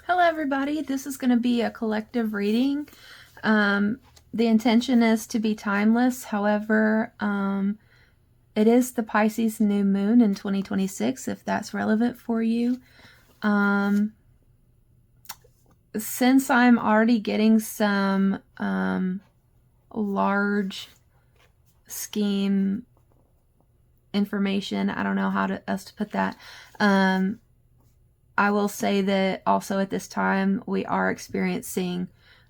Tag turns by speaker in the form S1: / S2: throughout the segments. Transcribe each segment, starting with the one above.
S1: Hello everybody, this is going to be a collective reading. The intention is to be timeless, however, it is the Pisces new moon in 2026, if that's relevant for you. Since I'm already getting some large scheme information, I don't know how else to put that, I will say that also at this time we are experiencing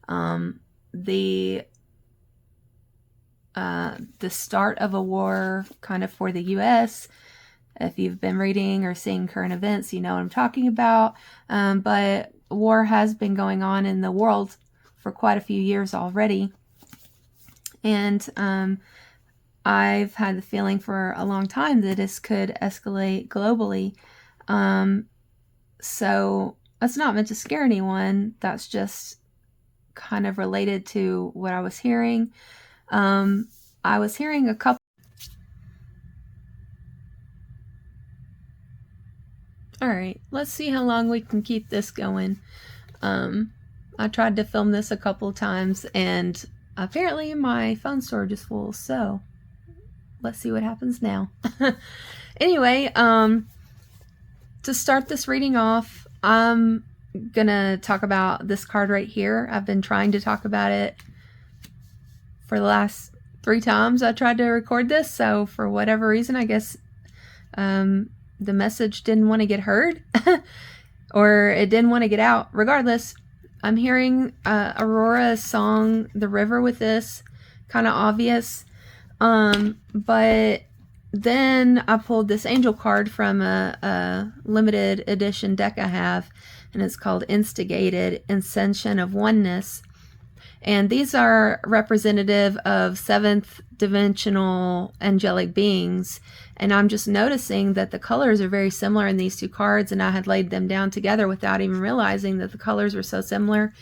S1: the start of a war kind of for the U.S. If you've been reading or seeing current events, you know what I'm talking about. But war has been going on in the world for quite a few years already. And I've had the feeling for a long time that this could escalate globally. So that's not meant to scare anyone. That's just kind of related to what I was hearing. I was hearing a couple. All right, let's see how long we can keep this going. I tried to film this a couple times and apparently my phone storage is full, so let's see what happens now. Anyway, to start this reading off, I'm gonna talk about this card right here. I've been trying to talk about it for the last 3 times I tried to record this, so for whatever reason, I guess the message didn't want to get heard or it didn't want to get out. Regardless, I'm hearing Aurora's song The River with this, kind of obvious, but then I pulled this angel card from a limited edition deck I have, and it's called Instigated Ascension of Oneness. And these are representative of 7th dimensional angelic beings. And I'm just noticing that the colors are very similar in these 2 cards, and I had laid them down together without even realizing that the colors were so similar.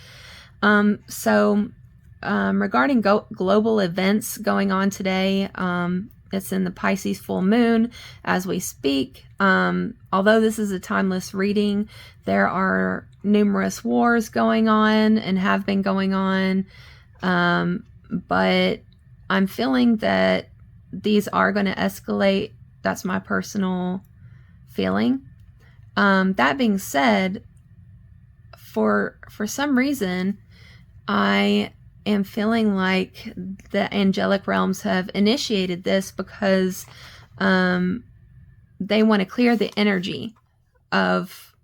S1: Regarding global events going on today, it's in the Pisces full moon as we speak. Although this is a timeless reading, there are numerous wars going on and have been going on. But I'm feeling that these are going to escalate. That's my personal feeling. That being said, for some reason, I am feeling like the angelic realms have initiated this because they want to clear the energy of,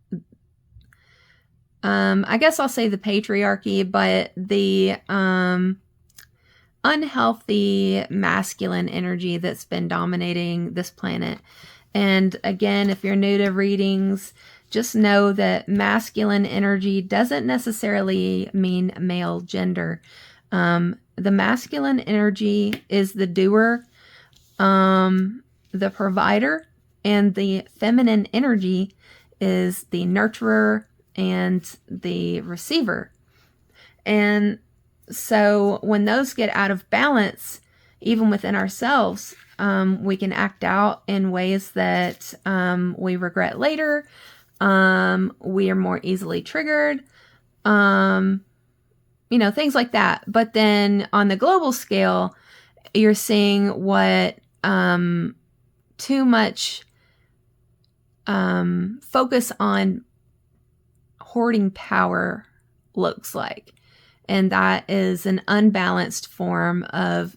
S1: I guess I'll say the patriarchy, but the unhealthy masculine energy that's been dominating this planet. And again, if you're new to readings, just know that masculine energy doesn't necessarily mean male gender. The masculine energy is the doer, the provider, and the feminine energy is the nurturer and the receiver. And so when those get out of balance, even within ourselves, we can act out in ways that we regret later. We are more easily triggered, things like that. But then on the global scale, you're seeing what too much focus on hoarding power looks like. And that is an unbalanced form of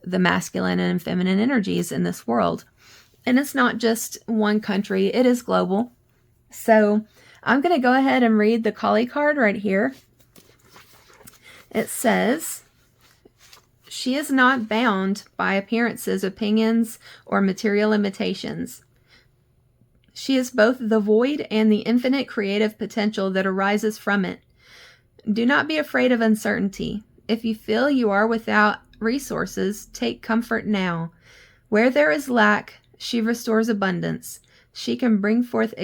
S1: the masculine and feminine energies in this world. And it's not just one country, it is global. So I'm going to go ahead and read the Kali card right here. It says, she is not bound by appearances, opinions, or material limitations. She is both the void and the infinite creative potential that arises from it. Do not be afraid of uncertainty. If you feel you are without resources, take comfort now. Where there is lack, she restores abundance. She can bring forth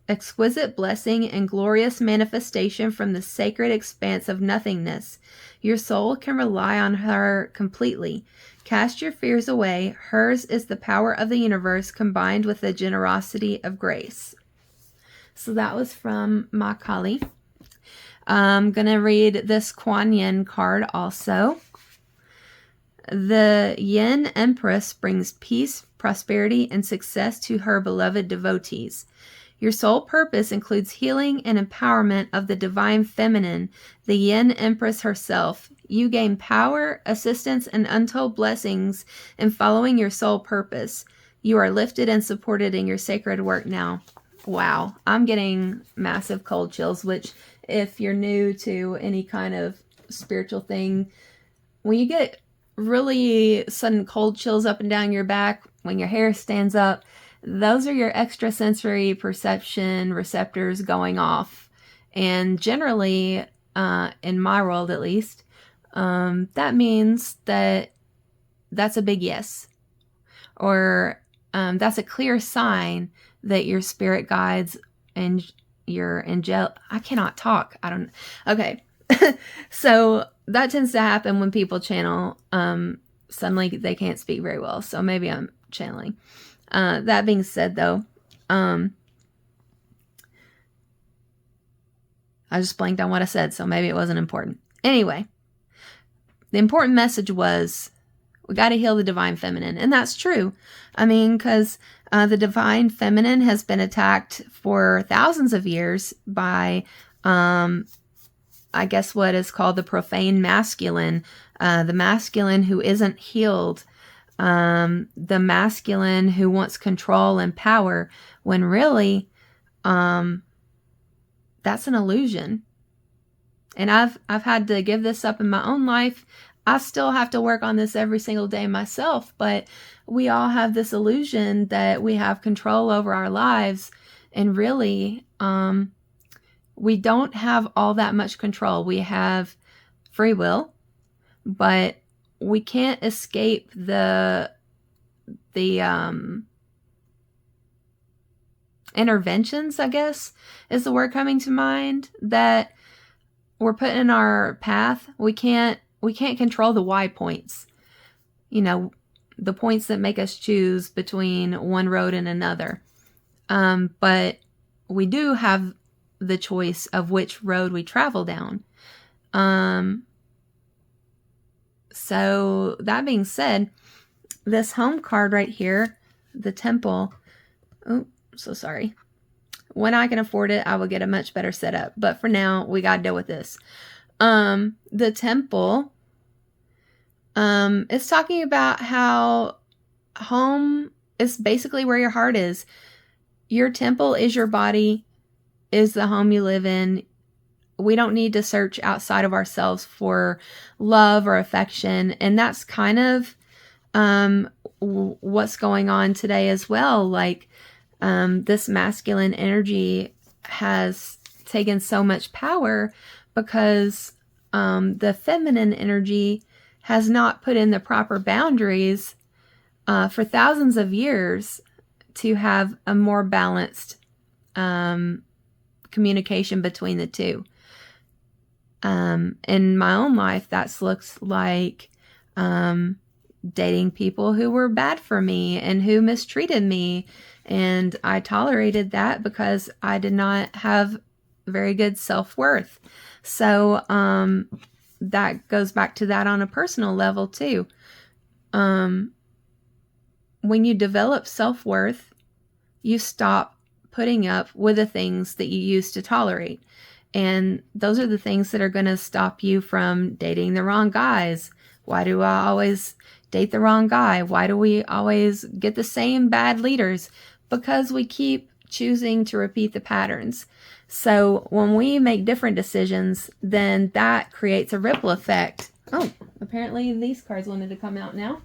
S1: exquisite blessing and glorious manifestation from the sacred expanse of nothingness. Your soul can rely on her completely. Cast your fears away. Hers is the power of the universe combined with the generosity of grace. So that was from Ma Kali. I'm going to read this Kuan Yin card also. The Yin Empress brings peace, prosperity, and success to her beloved devotees. Your sole purpose includes healing and empowerment of the divine feminine, the Yin Empress herself. You gain power, assistance, and untold blessings in following your sole purpose. You are lifted and supported in your sacred work now. Wow, I'm getting massive cold chills, which if you're new to any kind of spiritual thing, when you get really sudden cold chills up and down your back, when your hair stands up, those are your extrasensory perception receptors going off. And generally, in my world at least, that means that that's a big yes. Or that's a clear sign that your spirit guides and your I cannot talk. I don't. Okay. So that tends to happen when people channel. Suddenly they can't speak very well. So maybe I'm channeling. That being said, though, I just blanked on what I said, so maybe it wasn't important. Anyway, the important message was we got to heal the divine feminine. And that's true. I mean, because the divine feminine has been attacked for thousands of years by, I guess, what is called the profane masculine, the masculine who isn't healed, the masculine who wants control and power, when really that's an illusion. And I've had to give this up in my own life. I still have to work on this every single day myself, but we all have this illusion that we have control over our lives, and really we don't have all that much control. We have free will, but we can't escape the interventions, I guess, is the word coming to mind, that we're put in our path. We can't control the why points. You know, the points that make us choose between one road and another. But we do have the choice of which road we travel down. So that being said, this home card right here, the Temple. Oh, so sorry. When I can afford it, I will get a much better setup. But for now, we got to deal with this. The Temple is talking about how home is basically where your heart is. Your temple is your body, is the home you live in. We don't need to search outside of ourselves for love or affection. And that's kind of what's going on today as well. Like, this masculine energy has taken so much power because the feminine energy has not put in the proper boundaries for thousands of years to have a more balanced communication between the two. In my own life, that looks like dating people who were bad for me and who mistreated me. And I tolerated that because I did not have very good self-worth. So that goes back to that on a personal level too. When you develop self-worth, you stop putting up with the things that you used to tolerate. And those are the things that are going to stop you from dating the wrong guys. Why do I always date the wrong guy? Why do we always get the same bad leaders? Because we keep choosing to repeat the patterns. So when we make different decisions, then that creates a ripple effect. Oh, apparently these cards wanted to come out now.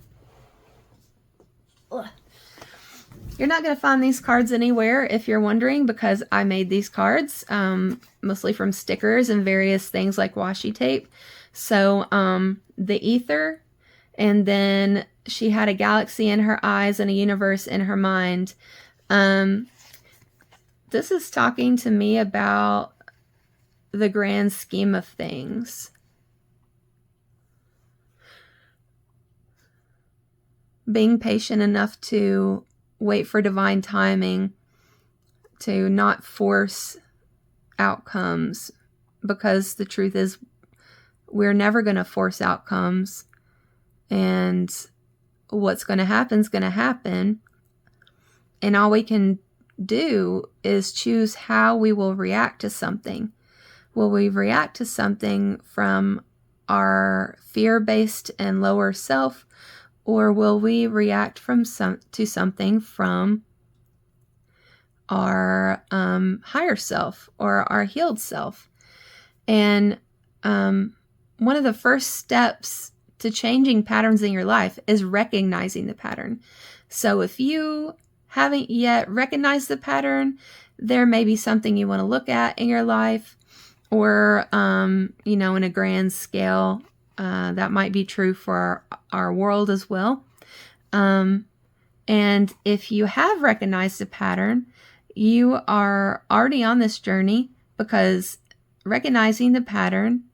S1: Ugh. You're not going to find these cards anywhere if you're wondering, because I made these cards mostly from stickers and various things like washi tape. So the ether, and then she had a galaxy in her eyes and a universe in her mind. This is talking to me about the grand scheme of things. Being patient enough to wait for divine timing, to not force outcomes, because the truth is we're never going to force outcomes, and what's going to happen is going to happen. And all we can do is choose how we will react to something. Will we react to something from our fear-based and lower self, or will we react to something from our higher self or our healed self? And one of the first steps to changing patterns in your life is recognizing the pattern. So if you haven't yet recognized the pattern, there may be something you want to look at in your life, or, in a grand scale, that might be true for our world as well. And if you have recognized the pattern, you are already on this journey, because recognizing the pattern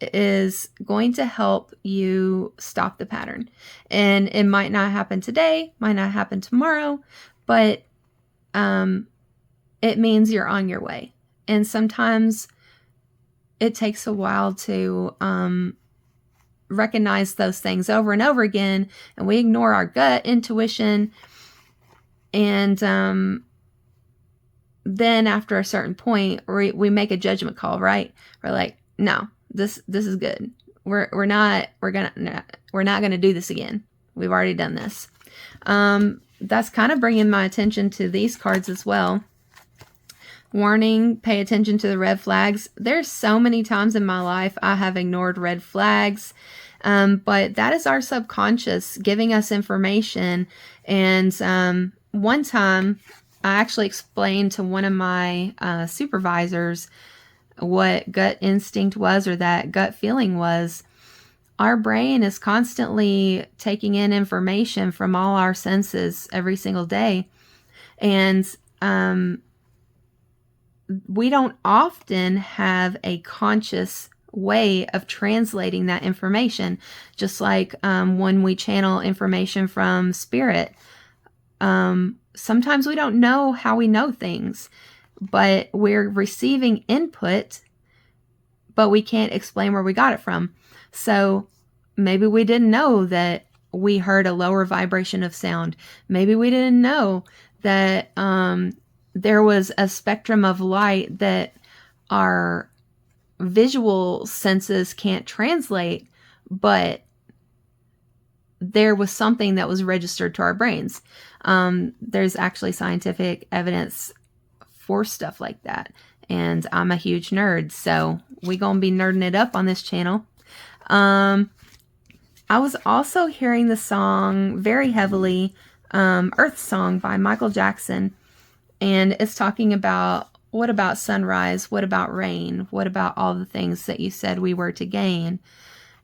S1: is going to help you stop the pattern. And it might not happen today, might not happen tomorrow, but it means you're on your way. And sometimes it takes a while to recognize those things over and over again, and we ignore our gut intuition. And then after a certain point, we make a judgment call, right? We're like, no, this is good. We're not gonna do this again. We've already done this. That's kind of bringing my attention to these cards as well. Warning, pay attention to the red flags. There's so many times in my life I have ignored red flags, but that is our subconscious giving us information. And one time I actually explained to one of my supervisors what gut instinct was, or that gut feeling was. Our brain is constantly taking in information from all our senses every single day. And we don't often have a conscious way of translating that information, just like when we channel information from spirit. Sometimes we don't know how we know things, but we're receiving input, but we can't explain where we got it from. So maybe we didn't know that we heard a lower vibration of sound. Maybe we didn't know that there was a spectrum of light that our visual senses can't translate, but there was something that was registered to our brains. There's actually scientific evidence for stuff like that. And I'm a huge nerd, so we gonna be nerding it up on this channel. I was also hearing the song very heavily, Earth Song by Michael Jackson. And it's talking about, what about sunrise? What about rain? What about all the things that you said we were to gain?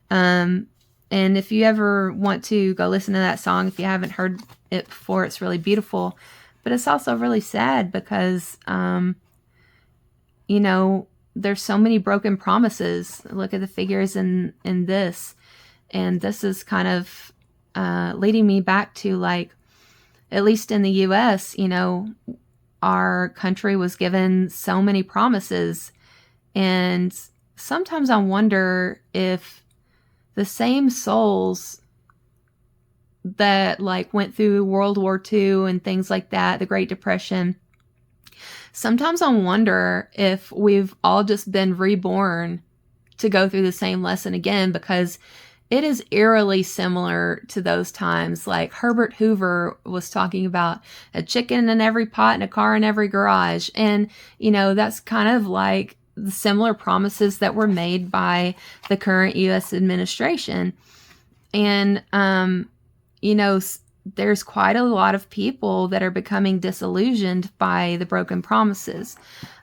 S1: And if you ever want to go listen to that song, if you haven't heard it before, it's really beautiful. But it's also really sad because, there's so many broken promises. Look at the figures in this. And this is kind of leading me back to, like, at least in the U.S., our country was given so many promises. And sometimes I wonder if the same souls that went through World War II and things like that, the Great Depression, sometimes I wonder if we've all just been reborn to go through the same lesson again, because it is eerily similar to those times. Like Herbert Hoover was talking about a chicken in every pot and a car in every garage. And, that's kind of like the similar promises that were made by the current U.S. administration. And, there's quite a lot of people that are becoming disillusioned by the broken promises.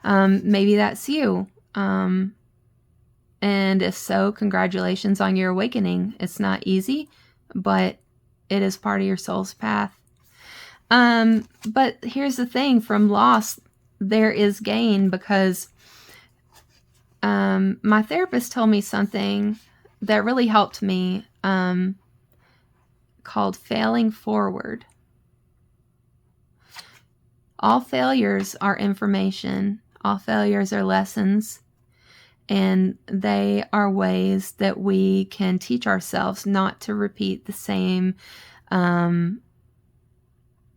S1: Maybe that's you. And if so, congratulations on your awakening. It's not easy, but it is part of your soul's path. But here's the thing, from loss, there is gain, because my therapist told me something that really helped me, called failing forward. All failures are information. All failures are lessons. And they are ways that we can teach ourselves not to repeat the same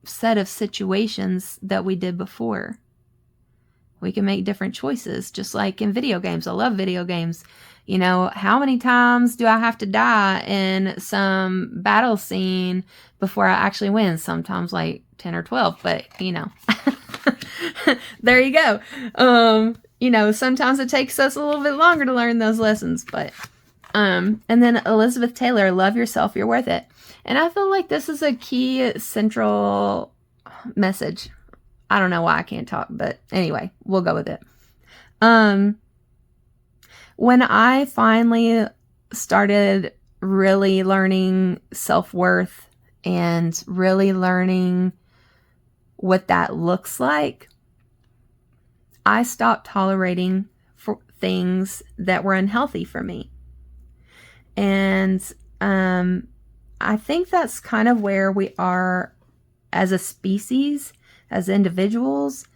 S1: set of situations that we did before. We can make different choices, just like in video games. I love video games. You know, how many times do I have to die in some battle scene before I actually win? Sometimes like 10 or 12, but you know, there you go. You know, sometimes it takes us a little bit longer to learn those lessons, but, and then Elizabeth Taylor, love yourself, you're worth it. And I feel like this is a key central message. I don't know why I can't talk, but anyway, we'll go with it. When I finally started really learning self-worth and really learning what that looks like, I stopped tolerating things that were unhealthy for me. And I think that's kind of where we are as a species, as individuals,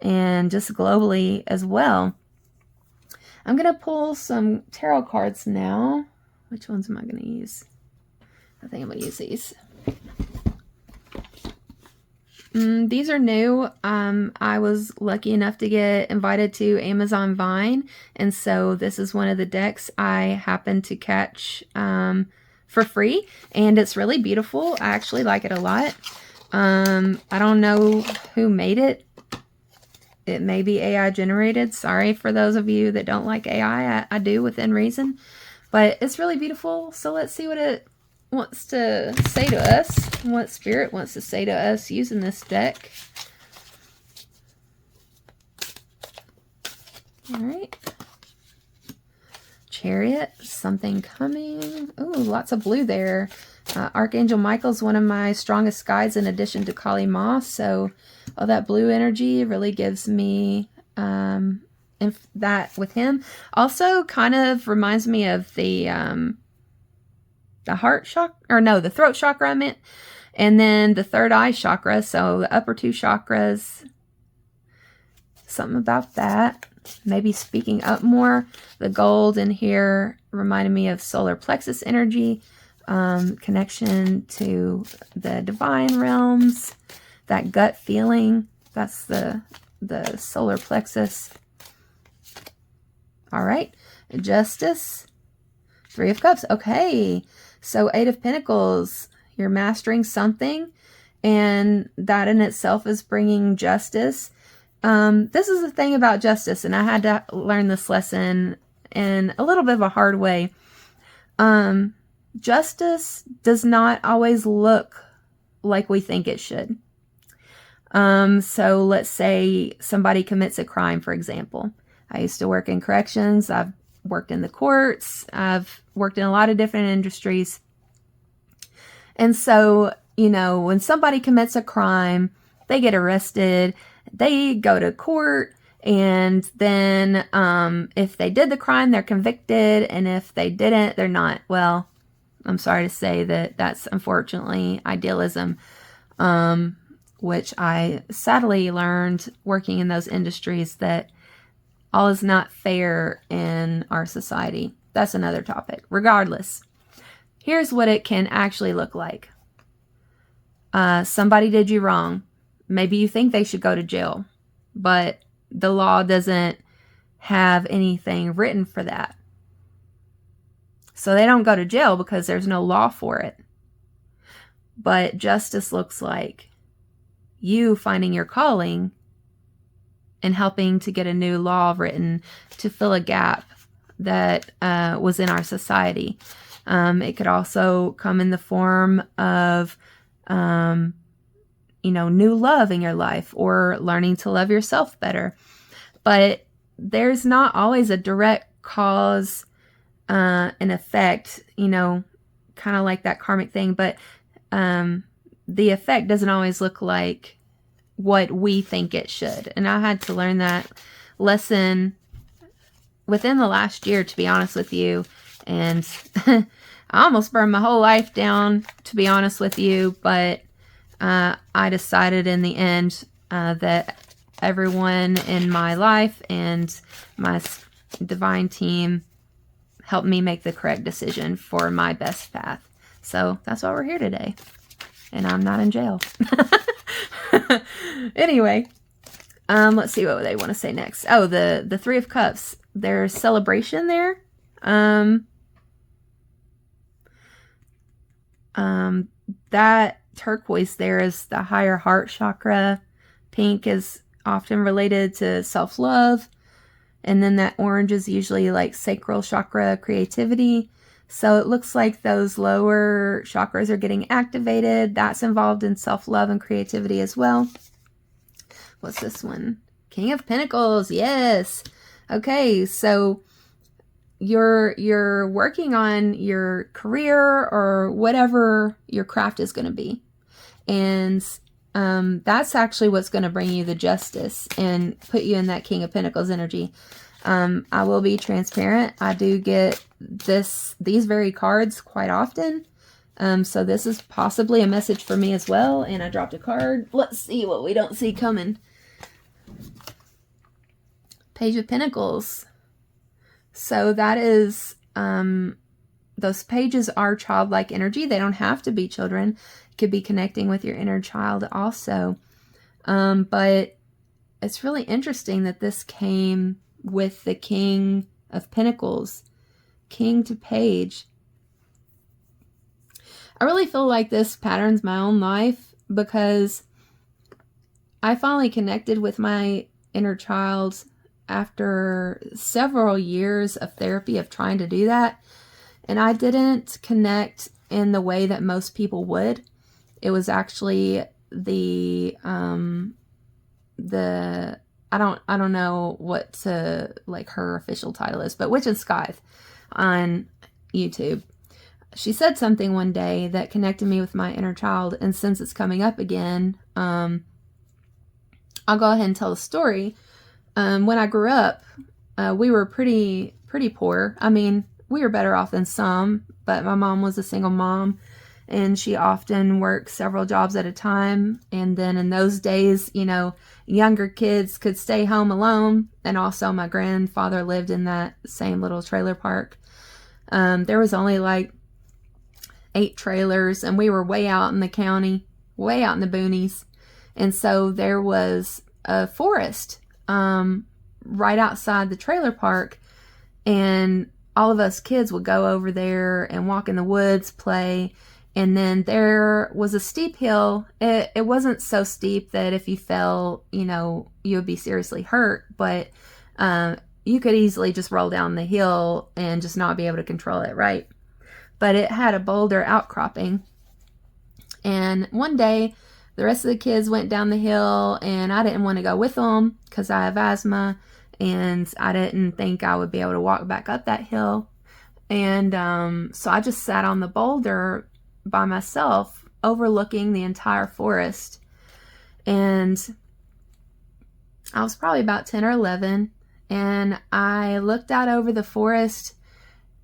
S1: and just globally as well. I'm going to pull some tarot cards now. Which ones am I going to use? I think I'm going to use these. These are new. I was lucky enough to get invited to Amazon Vine, and so this is one of the decks I happened to catch for free, and it's really beautiful. I actually like it a lot. I don't know who made it. It may be AI generated. Sorry for those of you that don't like AI. I do within reason, but it's really beautiful. So let's see what it wants to say to us, what Spirit wants to say to us using this deck. All right. Chariot, something coming. Ooh, lots of blue there. Archangel Michael's one of my strongest guides in addition to Kali Ma. So all that blue energy really gives me that with him. Also kind of reminds me of the heart chakra, or no, the throat chakra I meant. And then the third eye chakra. So the upper two chakras. Something about that. Maybe speaking up more. The gold in here reminded me of solar plexus energy. Connection to the divine realms. That gut feeling. That's the solar plexus. All right. Justice. Three of Cups. Okay. So Eight of Pentacles. You're mastering something. And that in itself is bringing justice. This is the thing about justice, and I had to learn this lesson in a little bit of a hard way. Justice does not always look like we think it should. So let's say somebody commits a crime, for example. I used to work in corrections. I've worked in the courts. I've worked in a lot of different industries. And so, you know, when somebody commits a crime, they get arrested. They go to court, and then if they did the crime, they're convicted, and if they didn't, they're not. Well, I'm sorry to say that that's unfortunately idealism, which I sadly learned working in those industries, that all is not fair in our society. That's another topic. Regardless, here's what it can actually look like. Somebody did you wrong. Maybe you think they should go to jail, but the law doesn't have anything written for that. So they don't go to jail because there's no law for it. But justice looks like you finding your calling and helping to get a new law written to fill a gap that was in our society. It could also come in the form of you know, new love in your life, or learning to love yourself better. But there's not always a direct cause and effect, you know, kind of like that karmic thing. But the effect doesn't always look like what we think it should. And I had to learn that lesson within the last year, to be honest with you. And I almost burned my whole life down, to be honest with you. But I decided in the end that everyone in my life and my divine team help me make the correct decision for my best path. So that's why we're here today. And I'm not in jail. Anyway, let's see what they want to say next. Oh, the Three of Cups. There's celebration there. That turquoise there is the higher heart chakra. Pink is often related to self-love. And then that orange is usually like sacral chakra, creativity. So it looks like those lower chakras are getting activated. That's involved in self-love and creativity as well. What's this one? King of Pentacles. Yes. Okay, so you're working on your career or whatever your craft is going to be. And that's actually what's going to bring you the justice and put you in that King of Pentacles energy. I will be transparent. I do get these very cards quite often. So this is possibly a message for me as well. And I dropped a card. Let's see what we don't see coming. Page of Pentacles. So that is, those pages are childlike energy. They don't have to be children. It could be connecting with your inner child also. But it's really interesting that this came with the King of Pentacles. King to Page. I really feel like this patterns my own life because I finally connected with my inner child after several years of therapy of trying to do that. And I didn't connect in the way that most people would. It was actually I don't know what to, like, her official title is, but Witch and Scythe on YouTube. She said something one day that connected me with my inner child, and since it's coming up again, I'll go ahead and tell the story. When I grew up, we were pretty poor. I mean, we were better off than some, but my mom was a single mom, and she often worked several jobs at a time. And then in those days, you know, younger kids could stay home alone. And also my grandfather lived in that same little trailer park. There was only like 8 trailers, and we were way out in the county, way out in the boonies. And so there was a forest right outside the trailer park, and all of us kids would go over there and walk in the woods, play. And then there was a steep hill. It wasn't so steep that if you fell, you know, you would be seriously hurt, but you could easily just roll down the hill and just not be able to control it, right? But it had a boulder outcropping. And one day, the rest of the kids went down the hill, and I didn't want to go with them because I have asthma, and I didn't think I would be able to walk back up that hill. And so I just sat on the boulder by myself, overlooking the entire forest. And I was probably about 10 or 11, and I looked out over the forest,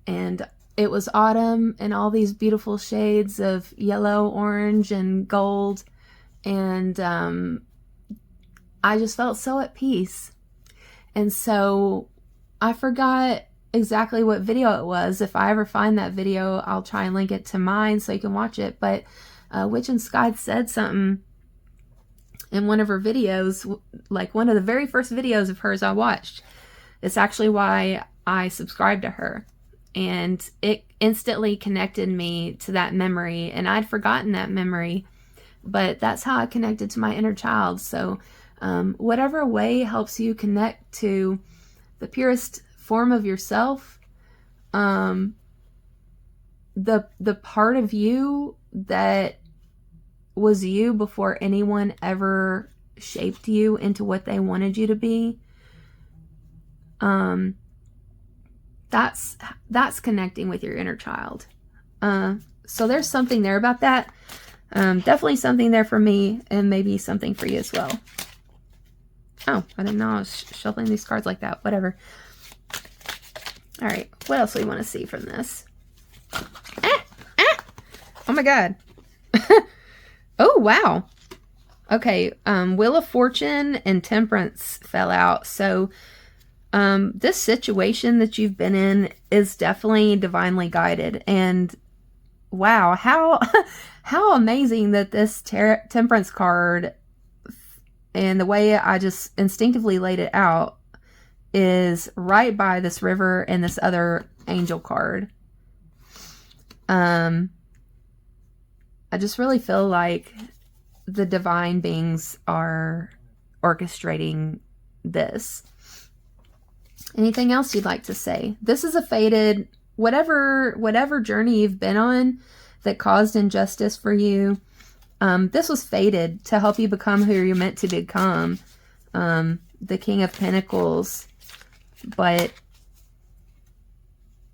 S1: and it was autumn, and all these beautiful shades of yellow, orange, and gold. And I just felt so at peace. And so I forgot exactly what video it was. If I ever find that video, I'll try and link it to mine so you can watch it. But Witch and Scythe said something in one of her videos, like one of the very first videos of hers I watched. It's actually why I subscribed to her. And it instantly connected me to that memory. And I'd forgotten that memory. But that's how I connected to my inner child. So whatever way helps you connect to the purest form of yourself, the part of you that was you before anyone ever shaped you into what they wanted you to be, that's connecting with your inner child. So there's something there about that. Definitely something there for me, and maybe something for you as well. Oh, I didn't know I was shuffling these cards like that. Whatever. All right, what else do we want to see from this? Oh my God. Oh, wow. Okay, Wheel of Fortune and Temperance fell out. So This situation that you've been in is definitely divinely guided. And wow, how how amazing that this temperance card and the way I just instinctively laid it out is right by this river and this other angel card. I just really feel like the divine beings are orchestrating this. Anything else you'd like to say? This is a fated, whatever journey you've been on that caused injustice for you. This was fated to help you become who you're meant to become. The King of Pentacles. But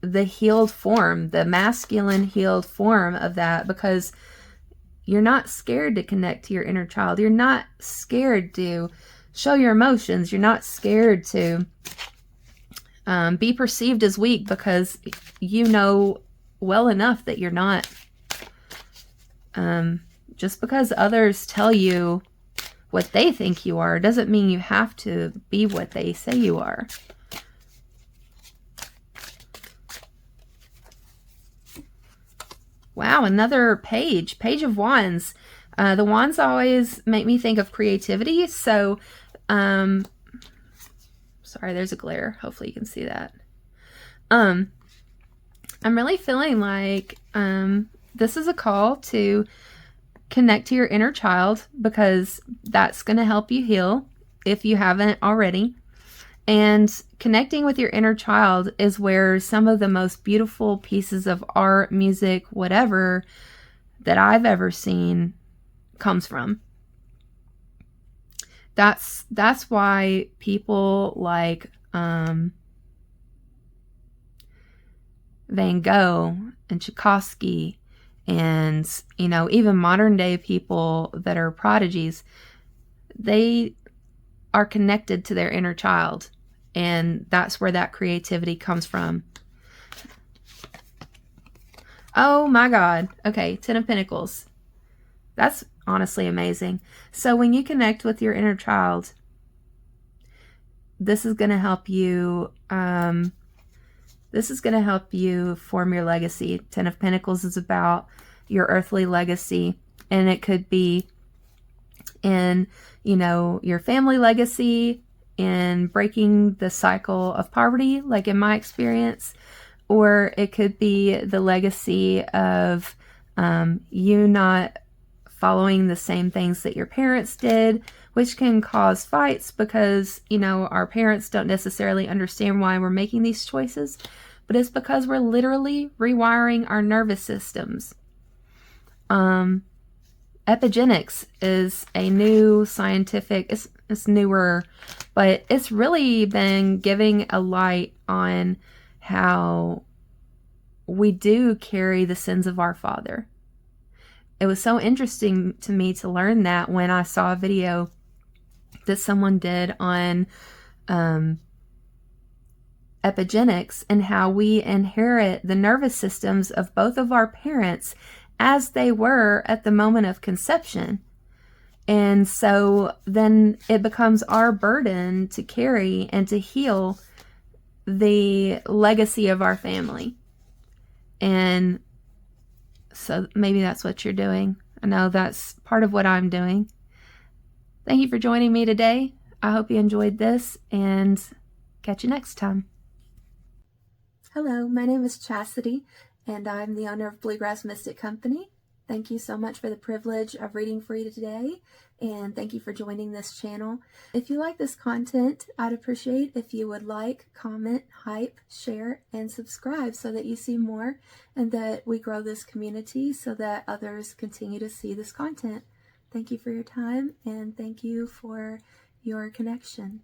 S1: the healed form, the masculine healed form of that, because you're not scared to connect to your inner child. You're not scared to show your emotions. You're not scared to be perceived as weak, because you know well enough that you're not. Just because others tell you what they think you are doesn't mean you have to be what they say you are. Wow, another page of wands. The wands always make me think of creativity. So, sorry, there's a glare. Hopefully you can see that. I'm really feeling like this is a call to connect to your inner child, because that's going to help you heal if you haven't already. And connecting with your inner child is where some of the most beautiful pieces of art, music, whatever that I've ever seen comes from. That's why people like Van Gogh and Tchaikovsky and, you know, even modern day people that are prodigies, they are connected to their inner child. And that's where that creativity comes from. Oh my God. Okay, Ten of Pentacles. That's honestly amazing. So when you connect with your inner child, this is going to help you. This is going to help you form your legacy. Ten of Pentacles is about your earthly legacy, and it could be in, you know, your family legacy, in breaking the cycle of poverty, like in my experience, or it could be the legacy of you not following the same things that your parents did, which can cause fights because, you know, our parents don't necessarily understand why we're making these choices, but it's because we're literally rewiring our nervous systems. Epigenetics is a new scientific, it's newer, but it's really been giving a light on how we do carry the sins of our father. It was so interesting to me to learn that when I saw a video that someone did on epigenetics and how we inherit the nervous systems of both of our parents as they were at the moment of conception. And so then it becomes our burden to carry and to heal the legacy of our family. And so maybe that's what you're doing. I know that's part of what I'm doing. Thank you for joining me today. I hope you enjoyed this, and catch you next time. Hello, my name is Chastity, and I'm the owner of Bluegrass Mystic Company. Thank you so much for the privilege of reading for you today, and thank you for joining this channel. If you like this content, I'd appreciate if you would like, comment, hype, share, and subscribe so that you see more and that we grow this community so that others continue to see this content. Thank you for your time, and thank you for your connection.